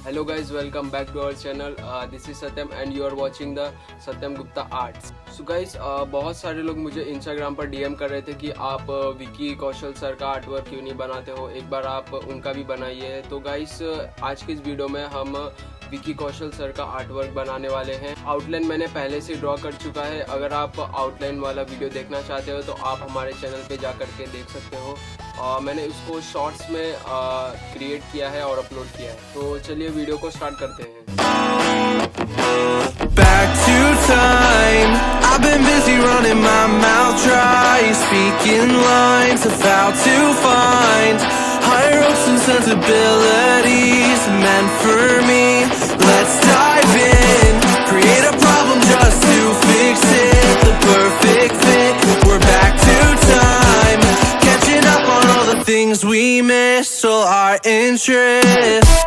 Hello guys, welcome back to our channel. This is Satyam and you are watching the Satyam Gupta Arts. So guys, बहुत सारे लोग मुझे Instagram पर DM कर रहे थे कि आप विकी कौशल सर का आर्ट वर्क क्यों नहीं बनाते हो, एक बार आप उनका भी बनाइए। तो गाइस, आज की इस वीडियो में हम विकी कौशल सर का आर्ट वर्क बनाने वाले हैं। आउटलाइन मैंने पहले से ड्रॉ कर चुका है। अगर आप आउटलाइन वाला वीडियो देखना चाहते हो तो आप हमारे चैनल पे जा करके देख सकते हो। मैंने उसको शॉर्ट्स में क्रिएट किया है और अपलोड किया है। तो चलिए वीडियो को स्टार्ट करते हैं। Back to time, I've been busy running my mouth dry, speaking lines of how to find higher hopes and sensibilities meant for me. Let's dive in, create a problem just to fix it, the perfect fit. We're back to time, catching up on all the things we missed, all our interests.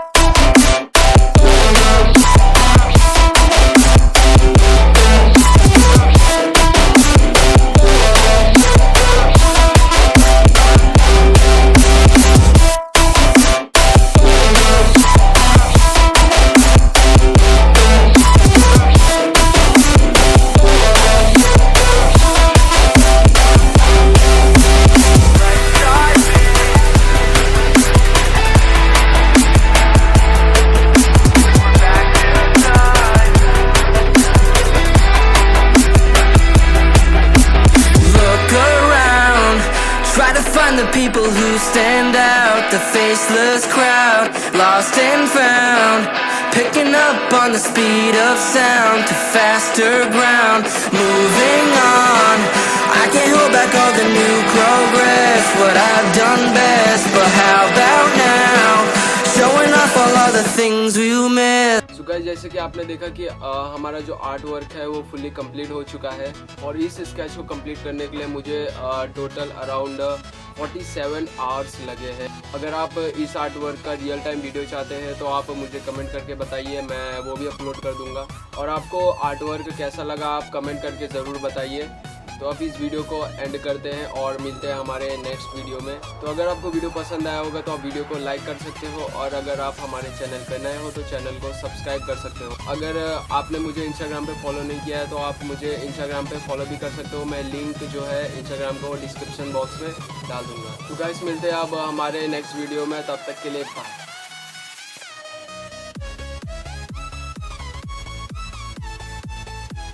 Try to find the people who stand out, the faceless crowd, lost and found, picking up on the speed of sound to faster ground, moving on. I can't hold back all the new progress, what I've done best, but how about now, showing off all of the things we'll miss. So guys, जैसे कि आपने देखा कि हमारा जो art work है वो fully complete हो चुका है और इस स्केच को कंप्लीट करने के लिए मुझे टोटल अराउंड 47 आवर्स लगे हैं। अगर आप इस आर्ट वर्क का रियल टाइम वीडियो चाहते हैं तो आप मुझे कमेंट करके बताइए, मैं वो भी अपलोड कर दूंगा। और आपको आर्ट वर्क कैसा लगा आप कमेंट करके ज़रूर बताइए। तो अब इस वीडियो को एंड करते हैं और मिलते हैं हमारे नेक्स्ट वीडियो में। तो अगर आपको वीडियो पसंद आया होगा तो आप वीडियो को लाइक कर सकते हो और अगर आप हमारे चैनल पर नए हो तो चैनल को सब्सक्राइब कर सकते हो। अगर आपने मुझे इंस्टाग्राम पे फॉलो नहीं किया है तो आप मुझे इंस्टाग्राम पे फॉलो भी कर सकते हो। मैं लिंक जो है इंस्टाग्राम का वो डिस्क्रिप्शन बॉक्स में डाल दूँगा। तो गाइस, मिलते हैं अब हमारे नेक्स्ट वीडियो में, तब तक के लिए बाय।